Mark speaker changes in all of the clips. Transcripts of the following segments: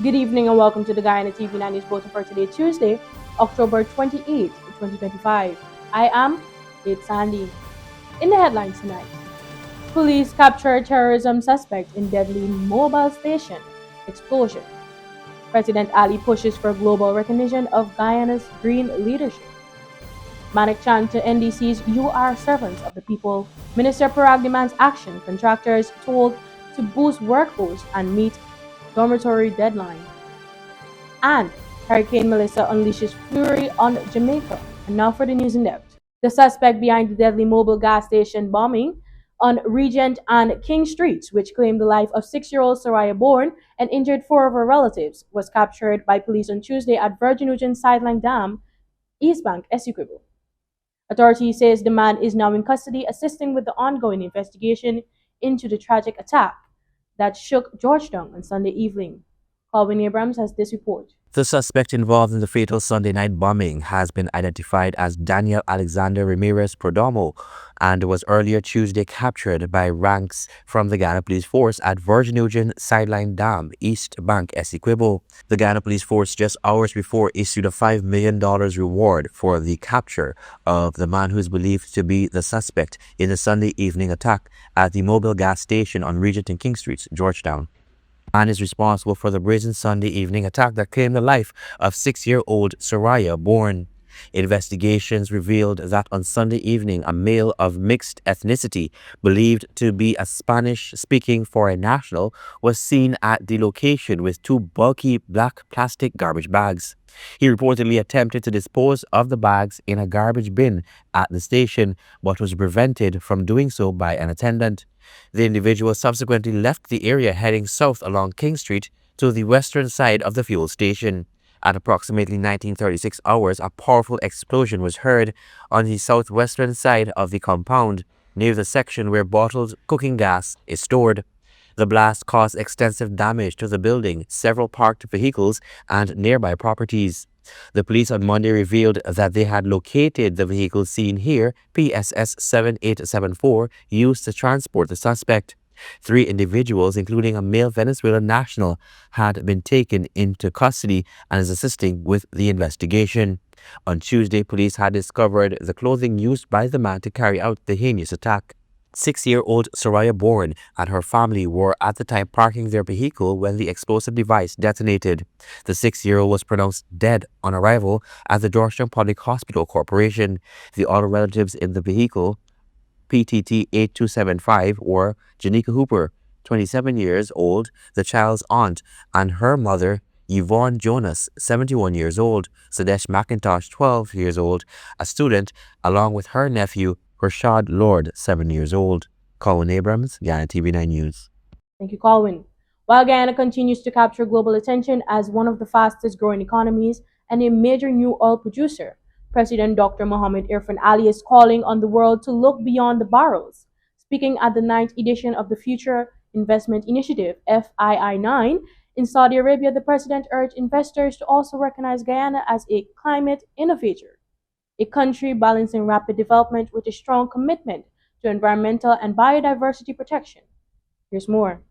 Speaker 1: Good evening and welcome to the Guyana TV9 News Bulletin for today, Tuesday, October 28th, 2025. I am Kate Sandy. In the headlines tonight, police capture terrorism suspect in deadly mobile station explosion. President Ali pushes for global recognition of Guyana's green leadership. Manik chant to NDCs, "You are servants of the people." Minister Parag demands action. Contractors told to boost workforce and meet dormitory deadline. And Hurricane Melissa unleashes fury on Jamaica. And now for the news in depth. The suspect behind the deadly mobile gas station bombing on Regent and King Streets, which claimed the life of 6-year-old Soraya Bourne and injured four of her relatives, was captured by police on Tuesday at Virgin Ocean Sideline Dam, East Bank, Essequibo. Authorities says the man is now in custody, assisting with the ongoing investigation into the tragic attack that shook Georgetown on Sunday evening. Calvin Abrams has this report.
Speaker 2: The suspect involved in the fatal Sunday night bombing has been identified as Daniel Alexander Ramirez Perdomo and was earlier Tuesday captured by ranks from the Ghana Police Force at Virgin Ocean Sideline Dam, East Bank, Essequibo. The Ghana Police Force just hours before issued a $5 million reward for the capture of the man who is believed to be the suspect in the Sunday evening attack at the mobile gas station on Regent and King Streets, Georgetown, and is responsible for the brazen Sunday evening attack that claimed the life of 6-year-old Soraya Bourne. Investigations revealed that on Sunday evening, a male of mixed ethnicity, believed to be a Spanish-speaking foreign national, was seen at the location with two bulky black plastic garbage bags. He reportedly attempted to dispose of the bags in a garbage bin at the station, but was prevented from doing so by an attendant. The individual subsequently left the area heading south along King Street to the western side of the fuel station. At approximately 1936 hours, a powerful explosion was heard on the southwestern side of the compound, near the section where bottled cooking gas is stored. The blast caused extensive damage to the building, several parked vehicles, and nearby properties. The police on Monday revealed that they had located the vehicle seen here, PSS 7874, used to transport the suspect. 3 individuals, including a male Venezuelan national, had been taken into custody and is assisting with the investigation. On Tuesday, police had discovered the clothing used by the man to carry out the heinous attack. 6-year-old Soraya Bourne and her family were at the time parking their vehicle when the explosive device detonated. The 6-year-old was pronounced dead on arrival at the Georgetown Public Hospital Corporation. The other relatives in the vehicle, PTT 8275, were Janika Hooper, 27 years old, the child's aunt, and her mother, Yvonne Jonas, 71 years old, Sadesh McIntosh, 12 years old, a student, along with her nephew, Rashad Lord, 7 years old. Colin Abrams, Ghana TV9 News.
Speaker 1: Thank you, Colin. While Guyana continues to capture global attention as one of the fastest growing economies and a major new oil producer, President Dr. Mohamed Irfan Ali is calling on the world to look beyond the barrels. Speaking at the 9th edition of the Future Investment Initiative, FII9, in Saudi Arabia, the president urged investors to also recognize Guyana as a climate innovator, a country balancing rapid development with a strong commitment to environmental and biodiversity protection. Here's more.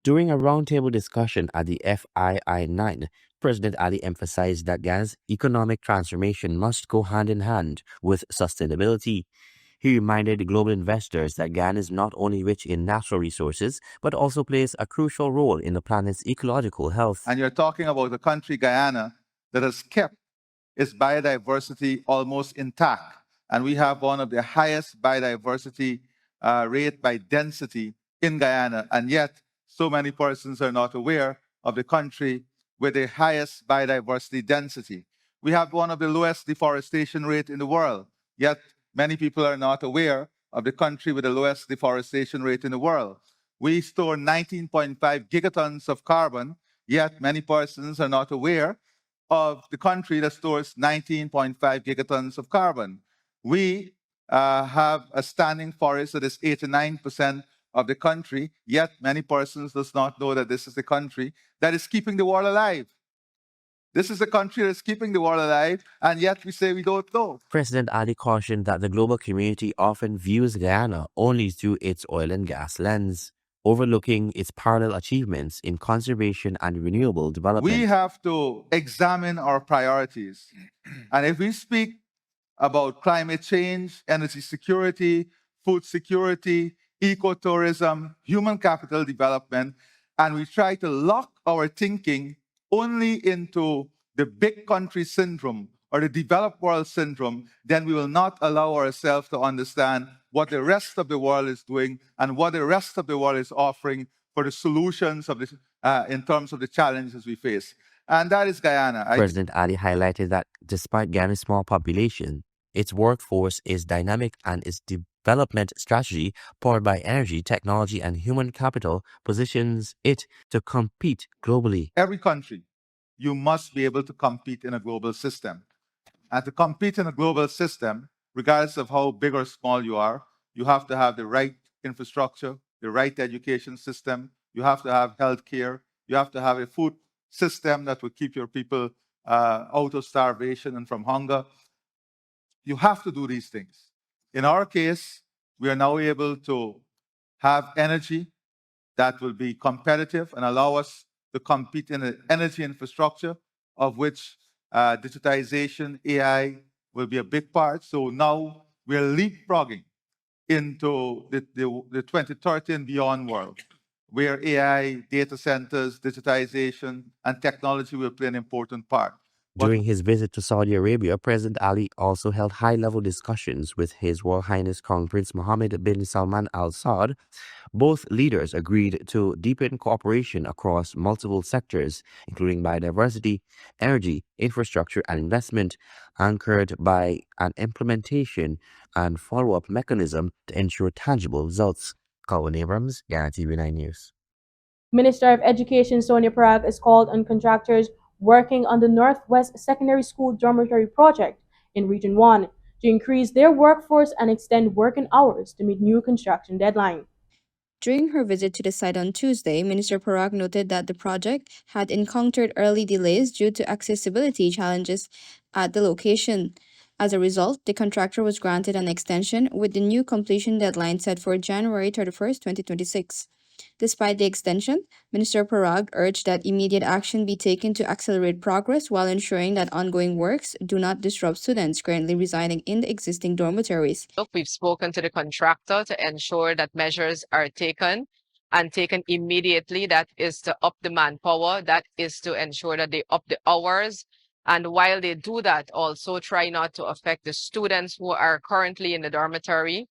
Speaker 2: During a roundtable discussion at the FII9, President Ali emphasized that Ghana's economic transformation must go hand in hand with sustainability. He reminded global investors that Ghana is not only rich in natural resources, but also plays a crucial role in the planet's ecological health.
Speaker 3: And you're talking about a country, Guyana, that has kept its biodiversity almost intact. And we have one of the highest biodiversity rate by density in Guyana. And yet, so many persons are not aware of the country with the highest biodiversity density. We have one of the lowest deforestation rate in the world, yet many people are not aware of the country with the lowest deforestation rate in the world. We store 19.5 gigatons of carbon, yet many persons are not aware of the country that stores 19.5 gigatons of carbon. We have a standing forest that is 89% of the country, yet many persons does not know that this is the country that is keeping the world alive. This is the country that's keeping the world alive, and yet we say we don't know.
Speaker 2: President Ali cautioned that the global community often views Guyana only through its oil and gas lens. overlooking its parallel achievements in conservation and renewable
Speaker 3: We
Speaker 2: development.
Speaker 3: have to examine our priorities. And if we speak about climate change, energy security, food security, ecotourism, human capital development, and we try to lock our thinking only into the big country syndrome or the developed world syndrome, then we will not allow ourselves to understand what the rest of the world is doing and what the rest of the world is offering for the solutions of this, in terms of the challenges we face. And that is Guyana.
Speaker 2: President Ali highlighted that despite Ghana's small population, its workforce is dynamic and its development strategy, powered by energy, technology, and human capital, positions it to compete globally.
Speaker 3: Every country, you must be able to compete in a global system. And to compete in a global system, regardless of how big or small you have to have the right infrastructure, the right education system, you have to have healthcare, you have to have a food system that will keep your people out of starvation and from hunger. You have to do these things. In our case, we are now able to have energy that will be competitive and allow us to compete in an energy infrastructure of which digitization, AI will be a big part. So now we're leapfrogging into the 2030 and beyond world, where AI, data centers, digitization, and technology will play an important part.
Speaker 2: During his visit to Saudi Arabia, President Ali also held high-level discussions with His Royal Highness Crown Prince Mohammed bin Salman Al Saud. Both leaders agreed to deepen cooperation across multiple sectors, including biodiversity, energy, infrastructure, and investment, anchored by an implementation and follow-up mechanism to ensure tangible results. Colin Abrams, Ghana TV9 News.
Speaker 1: Minister of Education Sonia Parag has called on contractors working on the Northwest Secondary School Dormitory Project in Region 1 to increase their workforce and extend working hours to meet new construction deadline.
Speaker 4: During her visit to the site on Tuesday, Minister Parag noted that the project had encountered early delays due to accessibility challenges at the location. As a result, the contractor was granted an extension with the new completion deadline set for January 31st, 2026. Despite the extension, Minister Parag urged that immediate action be taken to accelerate progress while ensuring that ongoing works do not disrupt students currently residing in the existing dormitories.
Speaker 5: Look, we've spoken to the contractor to ensure that measures are taken and taken immediately. That is to up the manpower, that is to ensure that they up the hours. And while they do that, also try not to affect the students who are currently in the dormitory,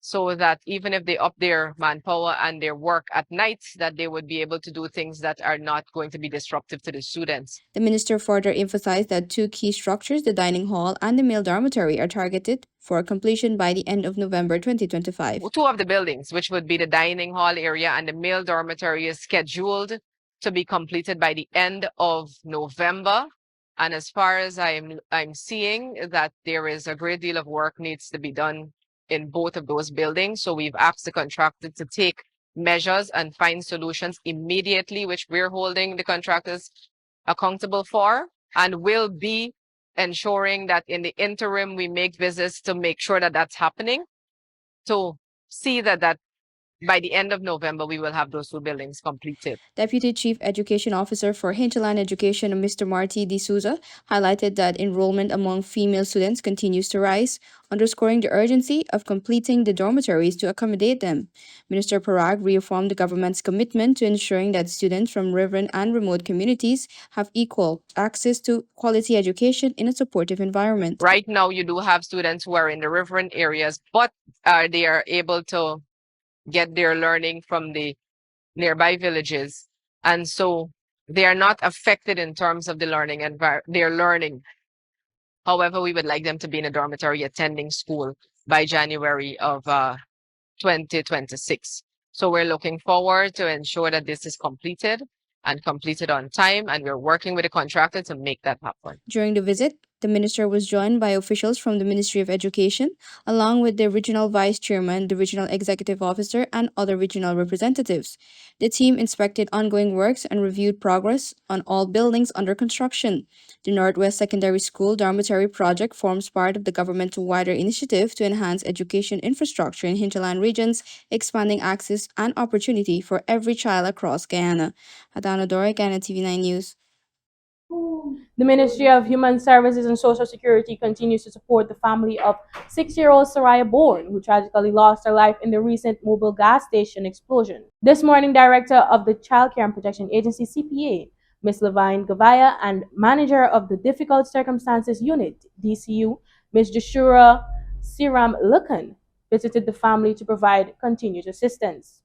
Speaker 5: so that even if they up their manpower and their work at night, that they would be able to do things that are not going to be disruptive to the students.
Speaker 4: The minister further emphasized that two key structures, the dining hall and the male dormitory, are targeted for completion by the end of November 2025.
Speaker 5: Two of the buildings, which would be the dining hall area and the male dormitory, is scheduled to be completed by the end of November. And as far as I'm seeing that there is a great deal of work needs to be done in both of those buildings. So we've asked the contractor to take measures and find solutions immediately, which we're holding the contractors accountable for, and will be ensuring that in the interim we make visits to make sure that that's happening, to see that by the end of November, we will have those two buildings completed.
Speaker 4: Deputy Chief Education Officer for Hinterland Education, Mr. Marty D'Souza, highlighted that enrollment among female students continues to rise, underscoring the urgency of completing the dormitories to accommodate them. Minister Parag reaffirmed the government's commitment to ensuring that students from river and remote communities have equal access to quality education in a supportive environment.
Speaker 5: Right now, you do have students who are in the riverine areas, but they are able to get their learning from the nearby villages. And so they are not affected in terms of the learning and their learning. However, we would like them to be in a dormitory attending school by January of 2026. So we're looking forward to ensure that this is completed and completed on time, and we're working with the contractor to make that happen.
Speaker 4: During the visit, The minister was joined by officials from the Ministry of Education, along with the regional vice chairman, the regional executive officer, and other regional representatives. The team inspected ongoing works and reviewed progress on all buildings under construction. The Northwest Secondary School Dormitory Project forms part of the government's wider initiative to enhance education infrastructure in hinterland regions, expanding access and opportunity for every child across Guyana. Adana Dore, Guyana TV9 News.
Speaker 1: The Ministry of Human Services and Social Security continues to support the family of 6-year-old Soraya Bourne, who tragically lost her life in the recent mobile gas station explosion. This morning, Director of the Child Care and Protection Agency CPA, Ms. Levine Gavaya, and Manager of the Difficult Circumstances Unit, DCU, Ms. Joshua Siram Lukan, visited the family to provide continued assistance.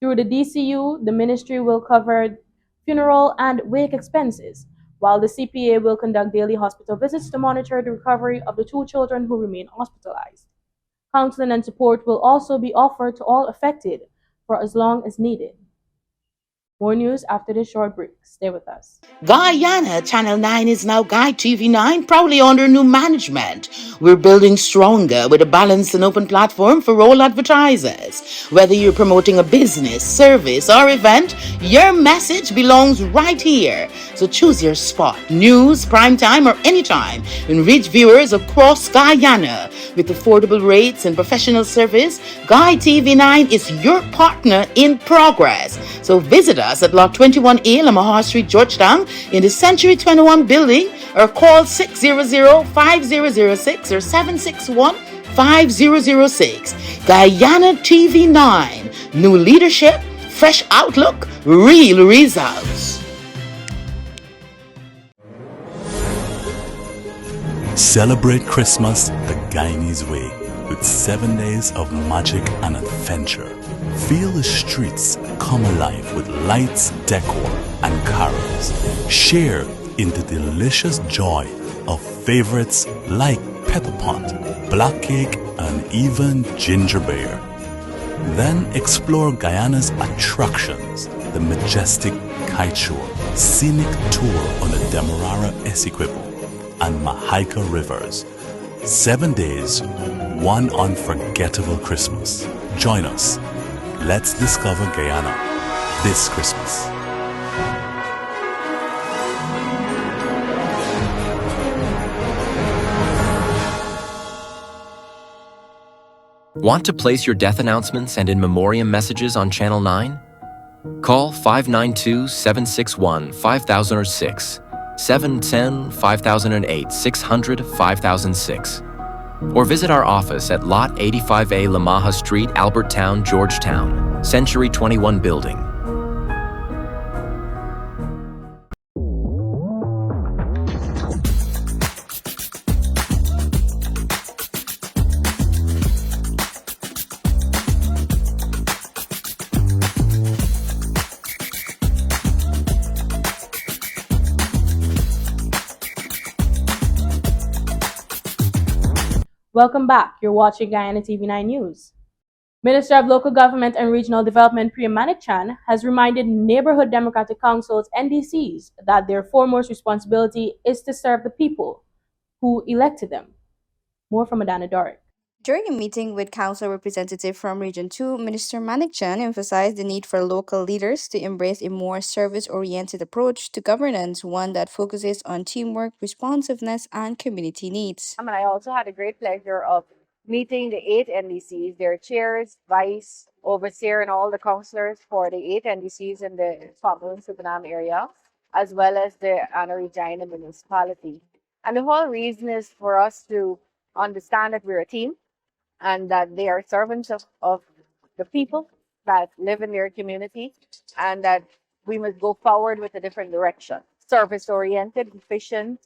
Speaker 1: Through the DCU, the ministry will cover funeral and wake expenses, while the CPA will conduct daily hospital visits to monitor the recovery of the 2 children who remain hospitalized. Counseling and support will also be offered to all affected for as long as needed. More news after this short break. Stay with us.
Speaker 6: Guyana Channel 9 is now Guy TV9, proudly under new management. We're building stronger with a balanced and open platform for all advertisers. Whether you're promoting a business, service, or event, your message belongs right here. So choose your spot, news, prime time, or anytime, and reach viewers across Guyana. With affordable rates and professional service, Guy TV9 is your partner in progress. So visit us at Lot 21A, Lamaha Street, Georgetown, in the Century 21 building, or call 600-5006 or 761-5006. Guyana TV9. New leadership, fresh outlook, real results.
Speaker 7: Celebrate Christmas the Guyanese way with 7 days of magic and adventure. Feel the streets come alive with lights, decor, and carols. Share in the delicious joy of favorites like pepper pot, black cake, and even ginger beer. Then explore Guyana's attractions, the majestic kite show, scenic tour on the Demerara Essequibo, and Mahaika Rivers. 7 days, one unforgettable Christmas. Join us. Let's discover Guyana this Christmas.
Speaker 8: Want to place your death announcements and in memoriam messages on Channel 9? Call 592-761-5006, 710-5008, 600-5006. Or visit our office at Lot 85A Lamaha Street, Albertown, Georgetown, Century 21 building.
Speaker 1: Welcome back. You're watching Guyana TV9 News. Minister of Local Government and Regional Development Priya Manik-Chan has reminded Neighborhood Democratic Councils NDCs that their foremost responsibility is to serve the people who elected them. More from Adana Doric.
Speaker 4: During a meeting with council representative from Region 2, Minister Manik-Chan emphasized the need for local leaders to embrace a more service-oriented approach to governance, one that focuses on teamwork, responsiveness, and community needs.
Speaker 9: And I also had a great pleasure of meeting the 8 NDCs, their chairs, vice, overseer, and all the councillors for the 8 NDCs in the Pamplona Supanam area, as well as the Anna Regina municipality. And the whole reason is for us to understand that we're a team and that they are servants of the people that live in their community, and that we must go forward with a different direction. Service-oriented, efficient,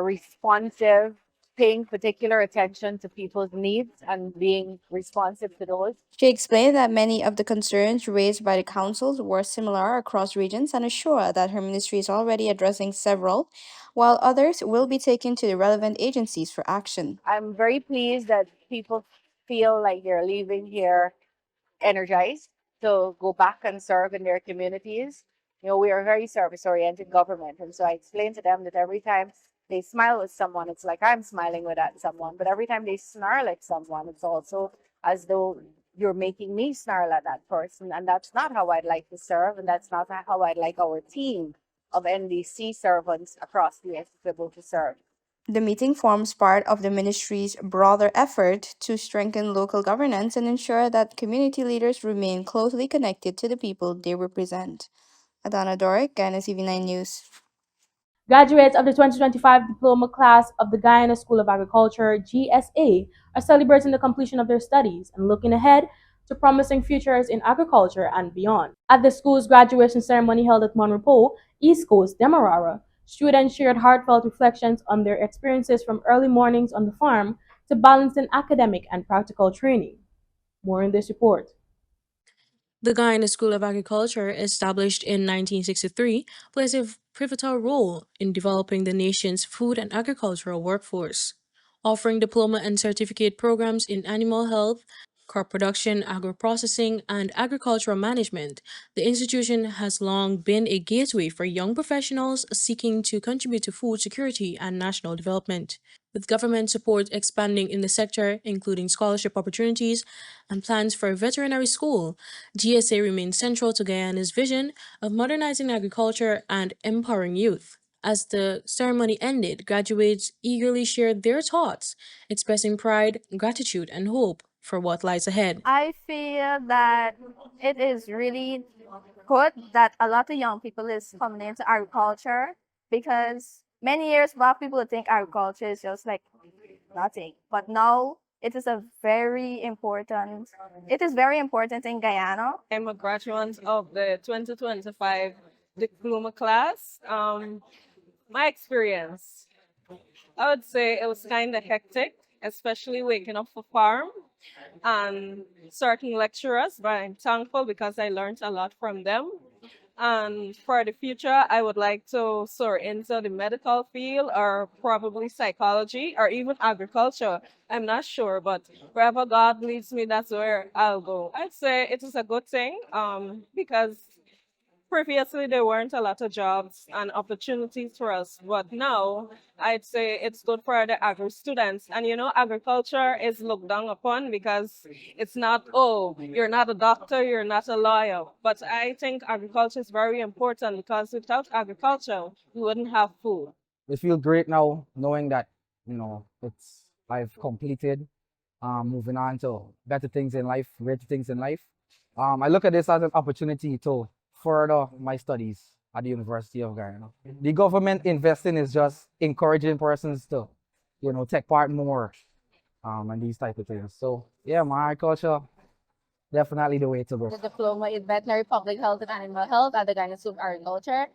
Speaker 9: responsive, paying particular attention to people's needs and being responsive to those.
Speaker 4: She explained that many of the concerns raised by the councils were similar across regions and assured that her ministry is already addressing several, while others will be taken to the relevant agencies for action.
Speaker 9: I'm very pleased that people feel like they're leaving here energized to go back and serve in their communities. You know, we are a very service-oriented government, and so I explained to them that every time they smile with someone, it's like I'm smiling with that someone. But every time they snarl at someone, it's also as though you're making me snarl at that person. And that's not how I'd like to serve. And that's not how I'd like our team of NDC servants across the US to be able to serve.
Speaker 4: The meeting forms part of the ministry's broader effort to strengthen local governance and ensure that community leaders remain closely connected to the people they represent. Adana Doric, Guyana TV9 News.
Speaker 1: Graduates of the 2025 diploma class of the Guyana School of Agriculture, GSA, are celebrating the completion of their studies and looking ahead to promising futures in agriculture and beyond. At the school's graduation ceremony held at Monrepo, East Coast, Demerara, students shared heartfelt reflections on their experiences from early mornings on the farm to balancing academic and practical training. More in this report.
Speaker 10: The Guyana School of Agriculture, established in 1963, plays a pivotal role in developing the nation's food and agricultural workforce, offering diploma and certificate programs in animal health, crop production, agro-processing, and agricultural management. The institution has long been a gateway for young professionals seeking to contribute to food security and national development. With government support expanding in the sector, including scholarship opportunities and plans for a veterinary school, GSA remains central to Guyana's vision of modernizing agriculture and empowering youth. As the ceremony ended, graduates eagerly shared their thoughts, expressing pride, gratitude, and hope for what lies ahead.
Speaker 11: I feel that it is really good that a lot of young people is coming into agriculture because many years back people would think agriculture is just like nothing. But now it is very important in Guyana.
Speaker 12: I'm a graduate of the 2025 diploma class. My experience, I would say it was kind of hectic, especially waking up for farm and certain lecturers, but I'm thankful because I learned a lot from them. And for the future, I would like to soar into the medical field or probably psychology or even agriculture. I'm not sure, but wherever God leads me, that's where I'll go. I'd say it is a good thing because previously there weren't a lot of jobs and opportunities for us, but now I'd say it's good for the agri students. And you know, agriculture is looked down upon because it's not, oh, you're not a doctor, you're not a lawyer. But I think agriculture is very important because without agriculture, we wouldn't have food.
Speaker 13: It feels great now knowing that, it's I've completed, moving on to better things in life, greater things in life. I look at this as an opportunity to further my studies at the University of Guyana. The government investing is just encouraging persons to, take part more and these type of things. So yeah, my agriculture, definitely the way to go.
Speaker 11: The diploma in veterinary public health and animal health at the Guyana School of Agriculture.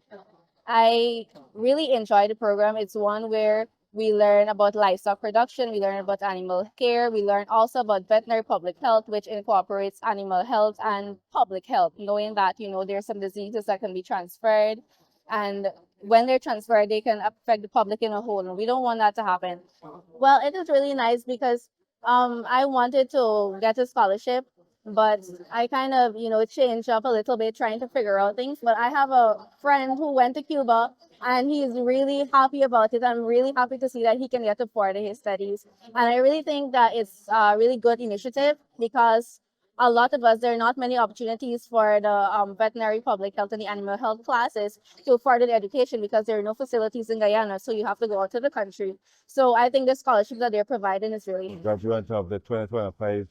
Speaker 11: I really enjoy the program. It's one where we learn about livestock production, we learn about animal care, we learn also about veterinary public health, which incorporates animal health and public health, knowing that, there's some diseases that can be transferred. And when they're transferred, they can affect the public in a whole, and we don't want that to happen. Well, it is really nice because I wanted to get a scholarship, but I kind of, changed up a little bit trying to figure out things. But I have a friend who went to Cuba and he's really happy about it. I'm really happy to see that he can get to further his studies. And I really think that it's a really good initiative because a lot of us, there are not many opportunities for the veterinary public health and the animal health classes to further the education because there are no facilities in Guyana. So you have to go out to the country. So I think the scholarship that they're providing is really
Speaker 14: graduate of the 2025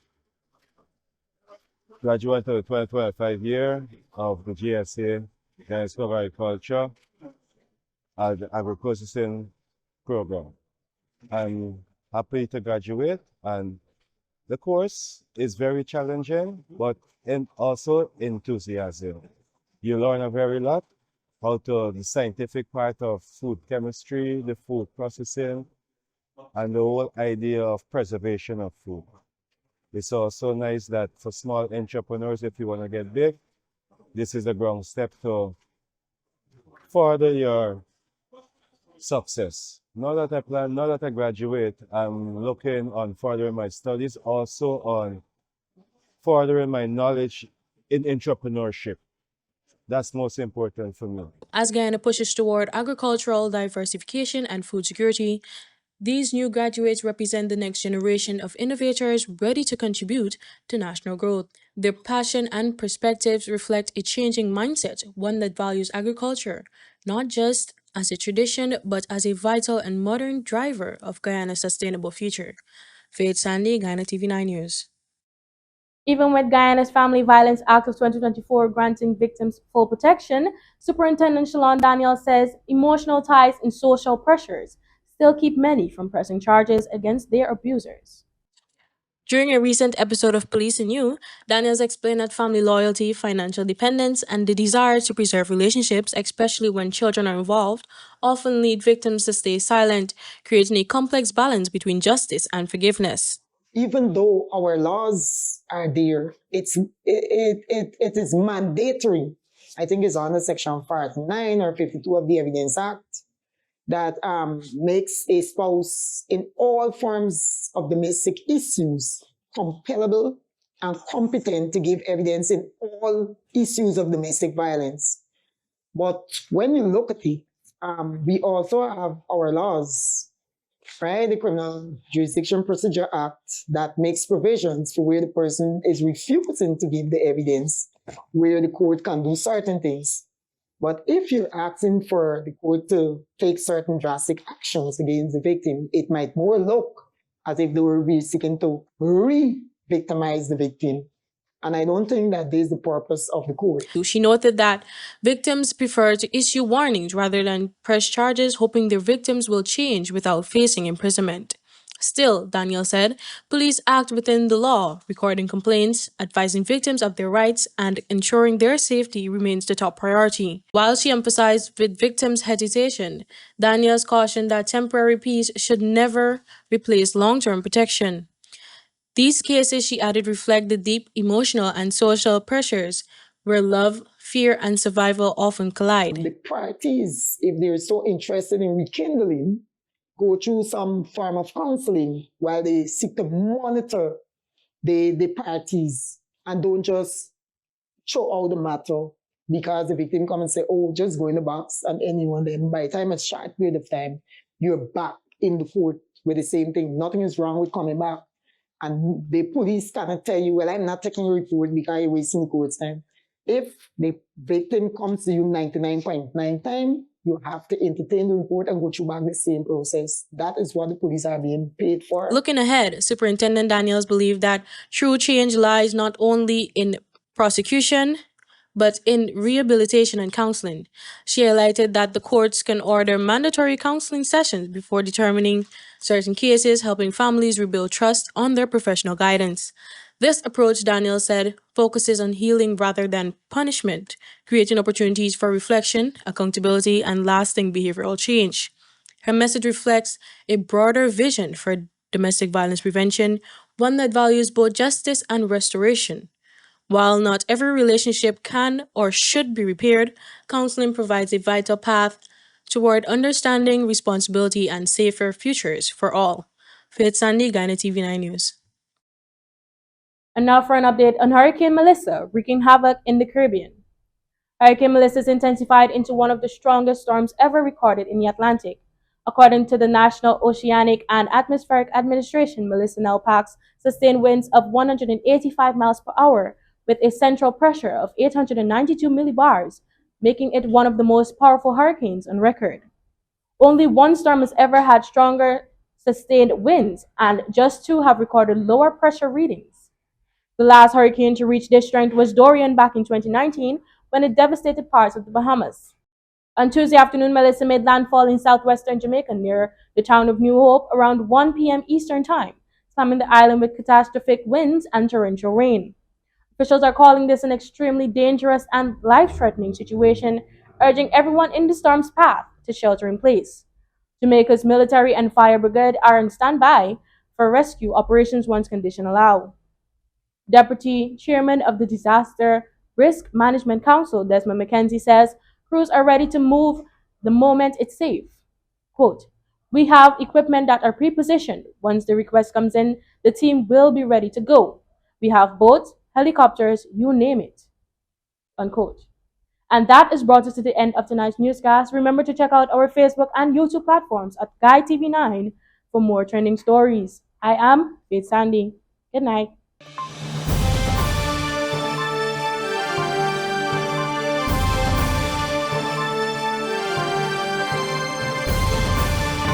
Speaker 14: year of the GSA, Guyana School of Agriculture, at the agro-processing program. I'm happy to graduate, and the course is very challenging, but also enthusiasm. You learn a very lot, the scientific part of food chemistry, the food processing, and the whole idea of preservation of food. It's also nice that for small entrepreneurs, if you want to get big, this is a ground step to further your success. Now that I graduate, I'm looking on furthering my studies, also on furthering my knowledge in entrepreneurship. That's most important for me.
Speaker 10: As Guyana pushes toward agricultural diversification and food security, these new graduates represent the next generation of innovators ready to contribute to national growth. Their passion and perspectives reflect a changing mindset, one that values agriculture, not just as a tradition, but as a vital and modern driver of Guyana's sustainable future. Faith Sandy, Guyana TV9 News.
Speaker 1: Even with Guyana's Family Violence Act of 2024 granting victims full protection, Superintendent Shalon Daniel says emotional ties and social pressures still keep many from pressing charges against their abusers.
Speaker 10: During a recent episode of Police and You, Daniels explained that family loyalty, financial dependence, and the desire to preserve relationships, especially when children are involved, often lead victims to stay silent, creating a complex balance between justice and forgiveness.
Speaker 15: Even though our laws are there, it is mandatory. I think it's under Section 49 or 52 of the Evidence Act that makes a spouse in all forms of domestic issues compellable and competent to give evidence in all issues of domestic violence. But when you look at it, we also have our laws, right? The Criminal Jurisdiction Procedure Act that makes provisions for where the person is refusing to give the evidence, where the court can do certain things. But if you're asking for the court to take certain drastic actions against the victim, it might more look as if they were seeking to re-victimize the victim. And I don't think that is the purpose of the court.
Speaker 10: She noted that victims prefer to issue warnings rather than press charges, hoping their victims will change without facing imprisonment. Still, Daniel said, police act within the law, recording complaints, advising victims of their rights, and ensuring their safety remains the top priority. While she emphasized with victims' hesitation, Daniels cautioned that temporary peace should never replace long-term protection. These cases, she added, reflect the deep emotional and social pressures where love, fear, and survival often collide.
Speaker 15: The parties, if they're so interested in rekindling, go through some form of counseling while they seek to monitor the parties and don't just throw out the matter because the victim come and say, oh, just go in the box and anyone. Then by the time it's short period of time, you're back in the court with the same thing. Nothing is wrong with coming back. And the police cannot tell you, well, I'm not taking a report because you're wasting the court's time. If the victim comes to you 99.9 times, you have to entertain the report and go through back the same process. That is what the police are being paid for.
Speaker 10: Looking ahead, Superintendent Daniels believed that true change lies not only in prosecution, but in rehabilitation and counseling. She highlighted that the courts can order mandatory counseling sessions before determining certain cases, helping families rebuild trust on their professional guidance. This approach, Daniel said, focuses on healing rather than punishment, creating opportunities for reflection, accountability, and lasting behavioral change. Her message reflects a broader vision for domestic violence prevention, one that values both justice and restoration. While not every relationship can or should be repaired, counseling provides a vital path toward understanding, responsibility, and safer futures for all. Faith Sandy, Guyana TV9 News.
Speaker 1: And now for an update on Hurricane Melissa wreaking havoc in the Caribbean. Hurricane Melissa has intensified into one of the strongest storms ever recorded in the Atlantic. According to the National Oceanic and Atmospheric Administration, Melissa now packs sustained winds of 185 miles per hour with a central pressure of 892 millibars, making it one of the most powerful hurricanes on record. Only one storm has ever had stronger sustained winds, and just two have recorded lower pressure readings. The last hurricane to reach this strength was Dorian back in 2019 when it devastated parts of the Bahamas. On Tuesday afternoon, Melissa made landfall in southwestern Jamaica near the town of New Hope around 1 p.m. Eastern Time, slamming the island with catastrophic winds and torrential rain. Officials are calling this an extremely dangerous and life-threatening situation, urging everyone in the storm's path to shelter in place. Jamaica's military and fire brigade are on standby for rescue operations once conditions allow. Deputy Chairman of the Disaster Risk Management Council, Desmond McKenzie, says crews are ready to move the moment it's safe. Quote, we have equipment that are pre-positioned. Once the request comes in, the team will be ready to go. We have boats, helicopters, you name it. Unquote. And that is brought us to the end of tonight's newscast. Remember to check out our Facebook and YouTube platforms at Guy TV9 for more trending stories. I am Faith Sandy. Good night.